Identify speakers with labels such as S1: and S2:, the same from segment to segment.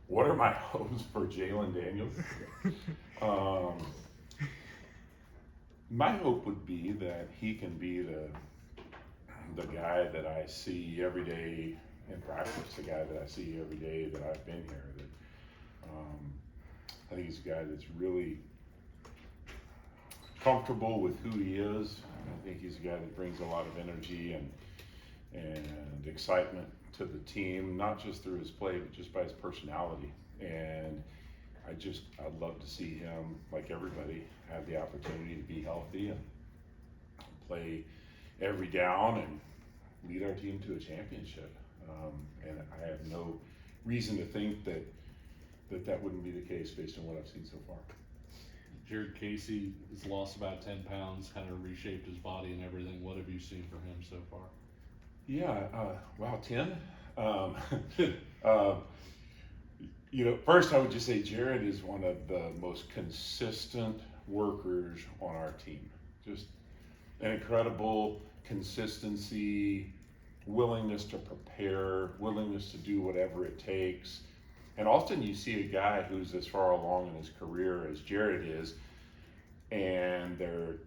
S1: What are my hopes for Jalen Daniels? um, my hope would be that he can be the guy that I see every day in practice, the guy that I see every day that I've been here. That I think he's a guy that's really comfortable with who he is. I think he's a guy that brings a lot of energy and excitement to the team, not just through his play, but just by his personality. And I'd love to see him, like everybody, have the opportunity to be healthy and play every down and lead our team to a championship. And I have no reason to think that wouldn't be the case based on what I've seen so far.
S2: Jared Casey has lost about 10 pounds, kind of reshaped his body and everything. What have you seen from him so far?
S1: Yeah, wow, 10? First I would just say Jared is one of the most consistent workers on our team. Just an incredible consistency, willingness to prepare, willingness to do whatever it takes. And often you see a guy who's as far along in his career as Jared is, and they're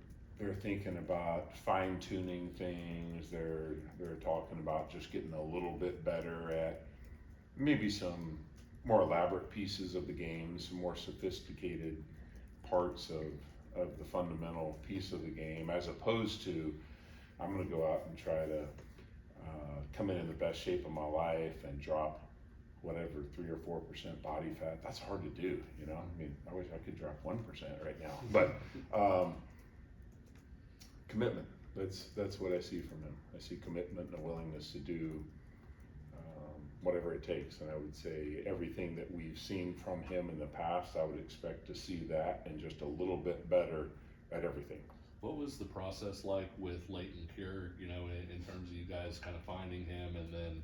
S1: thinking about fine tuning things. They're talking about just getting a little bit better at maybe some more elaborate pieces of the game, some more sophisticated parts of the fundamental piece of the game, as opposed to I'm going to go out and try to come in the best shape of my life and drop whatever 3 or 4% body fat. That's hard to do, you know. I mean, I wish I could drop 1% right now, but commitment. That's what I see from him. I see commitment and a willingness to do whatever it takes. And I would say everything that we've seen from him in the past, I would expect to see that and just a little bit better at everything.
S2: What was the process like with Leighton Cure, in terms of you guys kind of finding him and then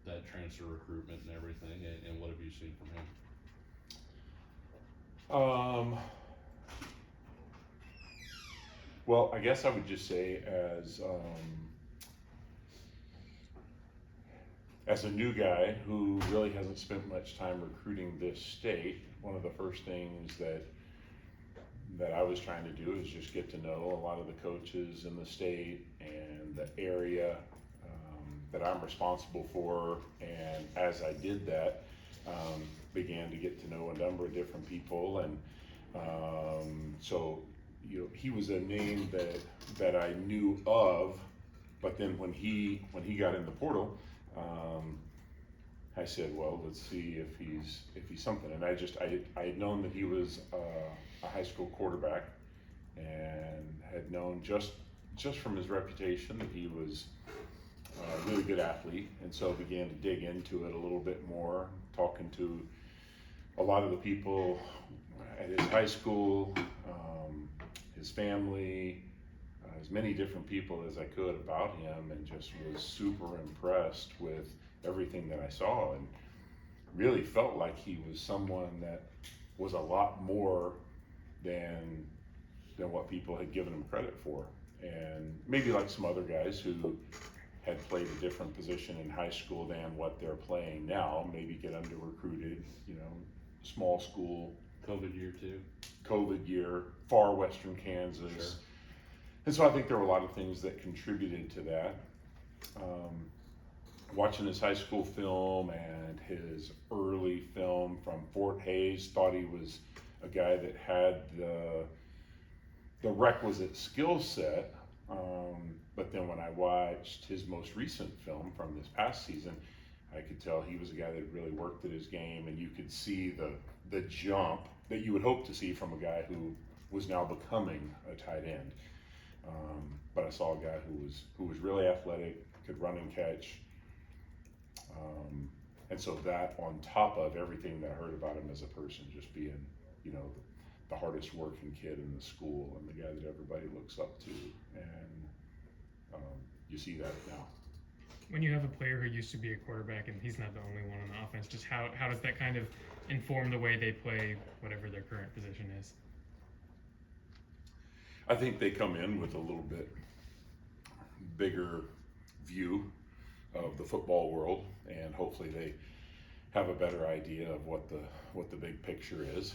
S2: that transfer recruitment and everything, and what have you seen from him?
S1: Well, I guess I would just say as a new guy who really hasn't spent much time recruiting this state, one of the first things that I was trying to do is just get to know a lot of the coaches in the state and the area that I'm responsible for. And as I did that, began to get to know a number of different people. And so he was a name that I knew of, but then when he got in the portal, I said, well, let's see if he's something. And I had known that he was a high school quarterback, and had known just from his reputation that he was a really good athlete. And so I began to dig into it a little bit more, talking to a lot of the people at his high school, his family, as many different people as I could about him, and just was super impressed with everything that I saw, and really felt like he was someone that was a lot more than what people had given him credit for. And maybe like some other guys who had played a different position in high school than what they're playing now, maybe get under recruited, small school. COVID year, far western Kansas.
S2: Sure.
S1: And so I think there were a lot of things that contributed to that. Watching his high school film and his early film from Fort Hays, thought he was a guy that had the requisite skill set. But then when I watched his most recent film from this past season, I could tell he was a guy that really worked at his game, and you could see the jump that you would hope to see from a guy who was now becoming a tight end. But I saw a guy who was really athletic, could run and catch. And so that, on top of everything that I heard about him as a person, just being, the hardest working kid in the school and the guy that everybody looks up to. And you see that now.
S3: When you have a player who used to be a quarterback and he's not the only one on the offense, just how does that kind of inform the way they play whatever their current position is?
S1: I think they come in with a little bit bigger view of the football world, and hopefully have a better idea of what the big picture is.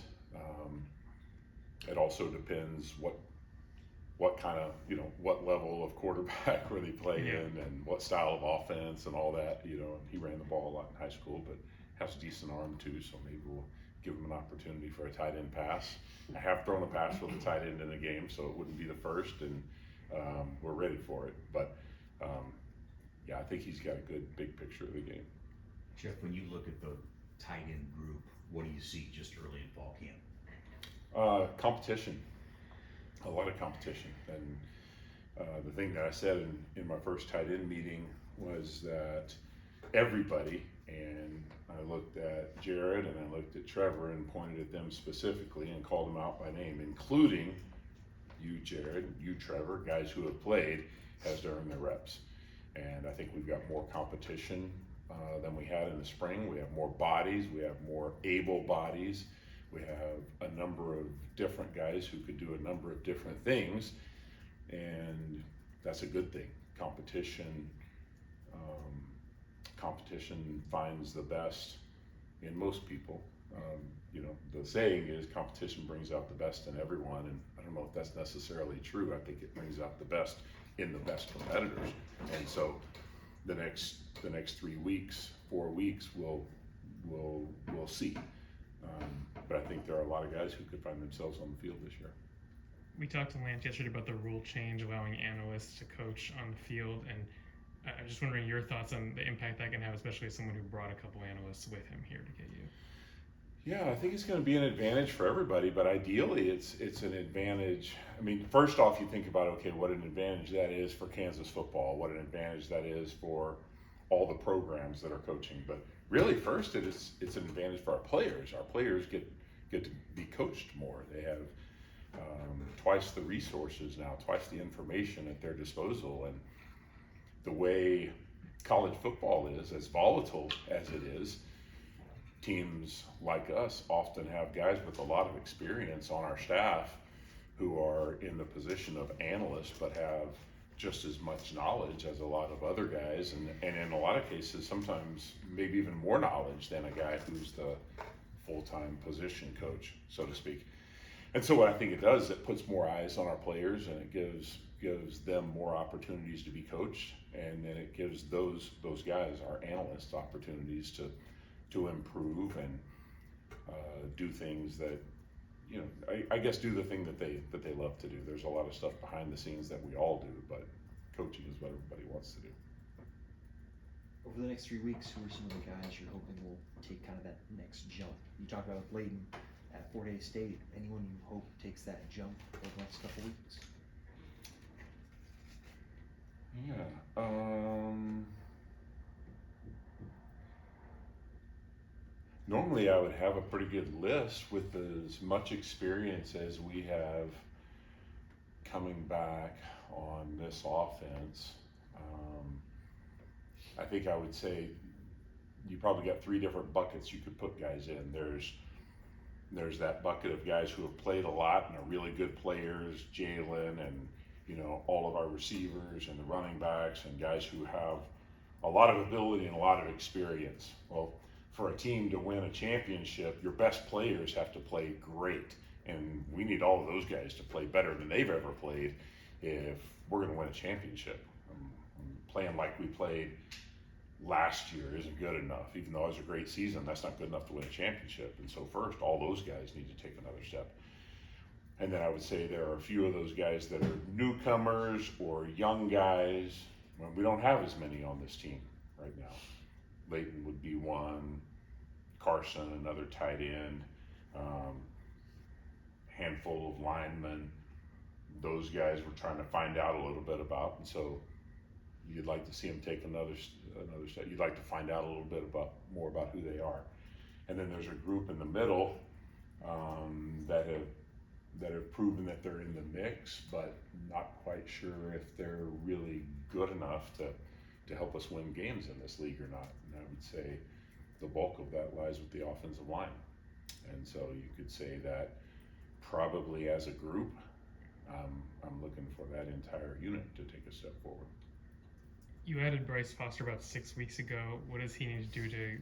S1: It also depends what kind of, what level of quarterback were they playing and what style of offense and all that. He ran the ball a lot in high school, but has a decent arm too, so maybe we'll give him an opportunity for a tight end pass. I have thrown a pass with a tight end in a game, so it wouldn't be the first, and we're ready for it. But yeah, I think he's got a good big picture of the game.
S4: Jeff, when you look at the tight end group, what do you see just early in fall camp?
S1: Competition, a lot of competition. And the thing that I said in my first tight end meeting was that everybody, and I looked at Jared and I looked at Trevor and pointed at them specifically and called them out by name, including you, Jared, you, Trevor, guys who have played, has to earn their reps. And I think we've got more competition than we had in the spring. We have more bodies, we have more able bodies. We have a number of different guys who could do a number of different things, and that's a good thing. Competition finds the best in most people. The saying is competition brings out the best in everyone, and I don't know if that's necessarily true. I think it brings out the best in the best competitors. And so the next 3 weeks, 4 weeks, we'll see. But I think there are a lot of guys who could find themselves on the field this year.
S3: We talked to Lance yesterday about the rule change allowing analysts to coach on the field, and I'm just wondering your thoughts on the impact that can have, especially as someone who brought a couple analysts with him here to get you.
S1: Yeah, I think it's going to be an advantage for everybody, but ideally it's an advantage. I mean, first off, you think about, okay, what an advantage that is for Kansas football, what an advantage that is for all the programs that are coaching. But really, first, it's an advantage for our players. Our players get to be coached more. They have twice the resources now, twice the information at their disposal. And the way college football is, as volatile as it is, teams like us often have guys with a lot of experience on our staff who are in the position of analysts but have just as much knowledge as a lot of other guys, and in a lot of cases sometimes maybe even more knowledge than a guy who's the full-time position coach, so to speak. And so what I think it does, it puts more eyes on our players, and it gives them more opportunities to be coached, and then it gives those guys, our analysts, opportunities to improve and do things that, I guess do the thing that they love to do. There's a lot of stuff behind the scenes that we all do, but coaching is what everybody wants to do.
S5: Over the next 3 weeks, who are some of the guys you're hoping will take kind of that next jump? You talked about Layton at Fort Hays State. Anyone you hope takes that jump over the next couple weeks?
S1: Yeah. Normally I would have a pretty good list with as much experience as we have coming back on this offense. I think I would say you probably got 3 different buckets you could put guys in. There's that bucket of guys who have played a lot and are really good players, Jalen and all of our receivers and the running backs and guys who have a lot of ability and a lot of experience. Well, for a team to win a championship, your best players have to play great, and we need all of those guys to play better than they've ever played if we're going to win a championship. Playing like we played last year isn't good enough. Even though it was a great season, that's not good enough to win a championship. And so first, all those guys need to take another step. And then I would say there are a few of those guys that are newcomers or young guys. Well, we don't have as many on this team right now. Layton would be one, Carson, another tight end, handful of linemen. Those guys we're trying to find out a little bit about, and so you'd like to see them take another step. You'd like to find out a little bit more about who they are. And then there's a group in the middle that have proven that they're in the mix, but not quite sure if they're really good enough to help us win games in this league or not. And I would say the bulk of that lies with the offensive line. And so you could say that probably as a group, I'm looking for that entire unit to take a step forward.
S3: You added Bryce Foster about 6 weeks ago. What does he need to do to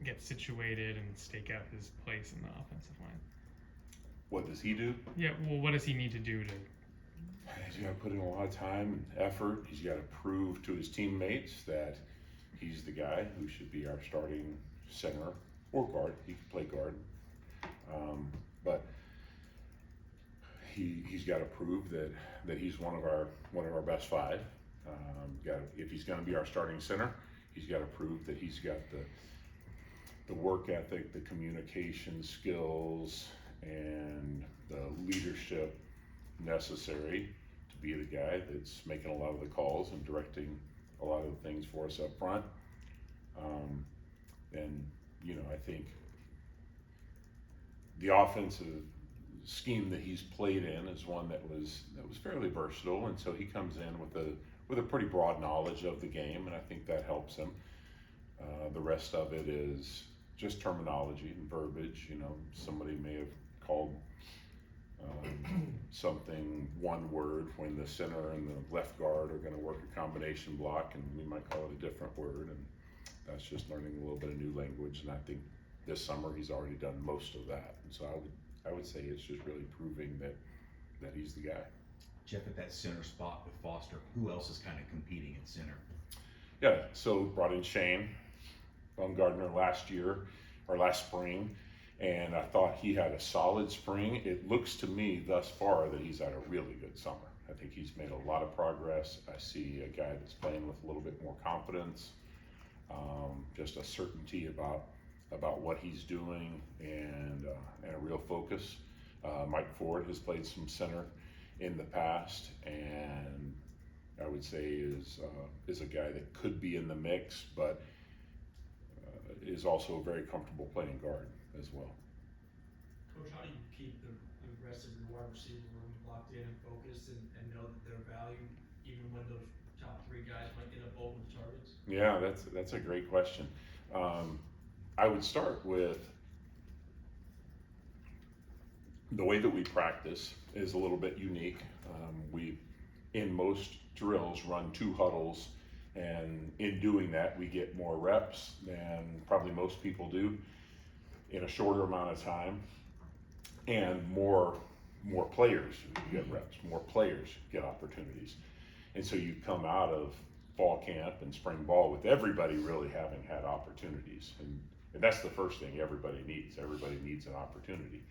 S3: get situated and stake out his place in the offensive line?
S1: What does he do?
S3: Yeah, well, what does he need to do to?
S1: He's got to put in a lot of time and effort. He's got to prove to his teammates that he's the guy who should be our starting center or guard. He can play guard, but he's got to prove that he's one of our best five. If he's going to be our starting center, he's got to prove that he's got the work ethic, the communication skills, and the leadership necessary to be the guy that's making a lot of the calls and directing a lot of the things for us up front. And I think the offensive scheme that he's played in is one that was fairly versatile, and so he comes in with a pretty broad knowledge of the game, and I think that helps him. The rest of it is just terminology and verbiage. Somebody may have called something one word when the center and the left guard are going to work a combination block, and we might call it a different word, and that's just learning a little bit of new language. And I think this summer he's already done most of that, and so I would say it's just really proving that he's the guy.
S4: Jeff, at that center spot with Foster, who else is kind of competing at center?
S1: Yeah, so brought in Shane Baumgartner last spring, and I thought he had a solid spring. It looks to me thus far that he's had a really good summer. I think he's made a lot of progress. I see a guy that's playing with a little bit more confidence, just a certainty about what he's doing, and a real focus. Mike Ford has played some center in the past, and I would say is a guy that could be in the mix, but is also very comfortable playing guard as well.
S6: Coach, how do you keep the rest of your wide receiver room locked in and focused and know that they're valued even when those top three guys might get up over the targets?
S1: Yeah, that's a great question. I would start with the way that we practice is a little bit unique. We, in most drills, run 2 huddles, and in doing that, we get more reps than probably most people do in a shorter amount of time, and more players get reps, more players get opportunities. And so you come out of fall camp and spring ball with everybody really having had opportunities, and that's the first thing everybody needs. Everybody needs an opportunity.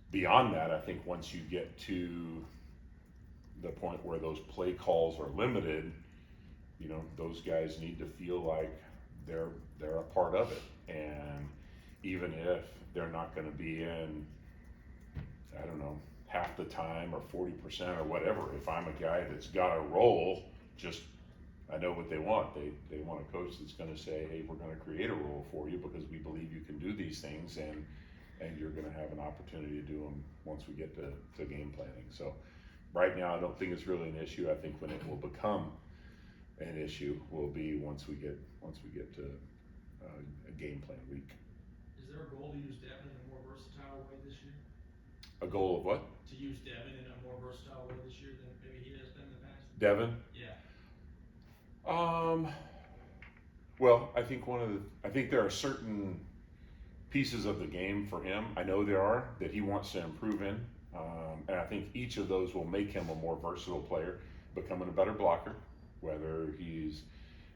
S1: Beyond that, I think once you get to the point where those play calls are limited, those guys need to feel like they're a part of it. And even if they're not going to be in, I don't know, half the time or 40% or whatever, if I'm a guy that's got a role, I know what they want. They want a coach that's going to say, hey, we're going to create a role for you because we believe you can do these things, and you're going to have an opportunity to do them once we get to game planning. So right now, I don't think it's really an issue. I think when it will become an issue will be once we get to a game plan week.
S6: Is there a goal to use Devin in a more versatile way this year?
S1: A goal of what?
S6: To use Devin in a more versatile way this year than maybe he has been in the past?
S1: Devin?
S6: Yeah.
S1: Well, I think there are certain pieces of the game for him. I know there are that he wants to improve in, and I think each of those will make him a more versatile player, becoming a better blocker, whether he's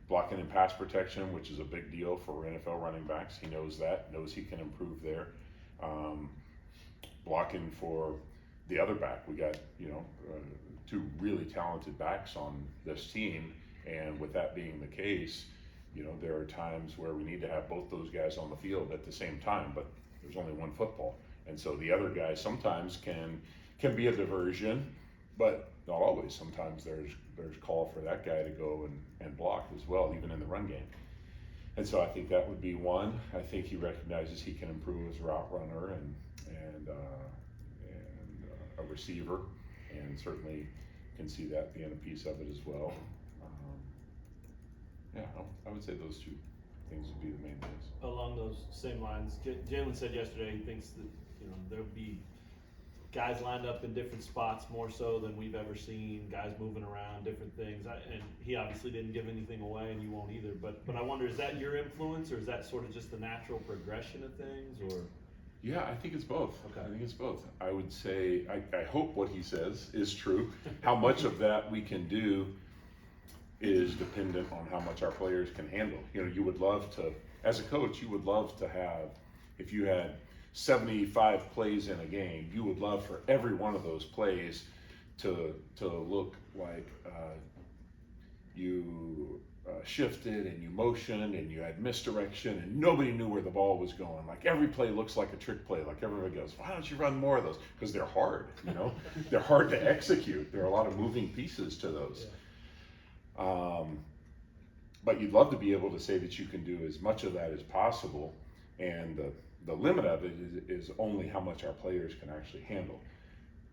S1: blocking in pass protection, which is a big deal for NFL running backs. He knows knows he can improve there. Blocking for the other back. We got, 2 really talented backs on this team, and with that being the case, there are times where we need to have both those guys on the field at the same time, but there's only one football. And so the other guy sometimes can be a diversion, but not always. Sometimes there's call for that guy to go and block as well, even in the run game. And so I think that would be one. I think he recognizes he can improve as a route runner and a receiver, and certainly can see that being a piece of it as well. I would say those 2 things would be the main things.
S7: Along those same lines, Jalen said yesterday he thinks that there'll be guys lined up in different spots more so than we've ever seen, guys moving around, different things. And he obviously didn't give anything away, and you won't either. But I wonder, is that your influence, or is that sort of just the natural progression of things, or?
S1: Yeah, I think it's both.
S7: Okay.
S1: I think it's both. I would say, I hope what he says is true. How much of that we can do is dependent on how much our players can handle. You know, you would love to, as a coach, you would love to have, if you had 75 plays in a game, you would love for every one of those plays to look like you shifted and you motioned and you had misdirection and nobody knew where the ball was going. Like every play looks like a trick play. Like everybody goes, why don't you run more of those? Because they're hard, you know, they're hard to execute. There are a lot of moving pieces to those. But you'd love to be able to say that you can do as much of that as possible, and the limit of it is only how much our players can actually handle.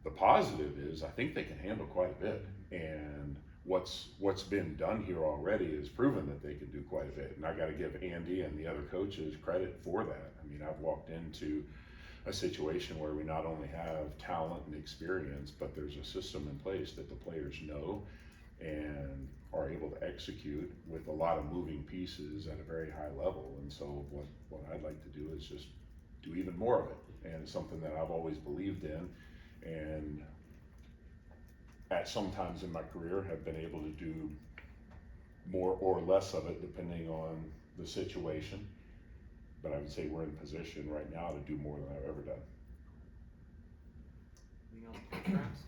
S1: The positive is I think they can handle quite a bit, and what's been done here already has proven that they can do quite a bit, and I got to give Andy and the other coaches credit for that. I mean, I've walked into a situation where we not only have talent and experience, but there's a system in place that the players know and are able to execute with a lot of moving pieces at a very high level. And so what I'd like to do is just do even more of it, and it's something that I've always believed in, and at some times in my career have been able to do more or less of it depending on the situation. But I would say we're in position right now to do more than I've ever done.
S5: Anything else, Travis?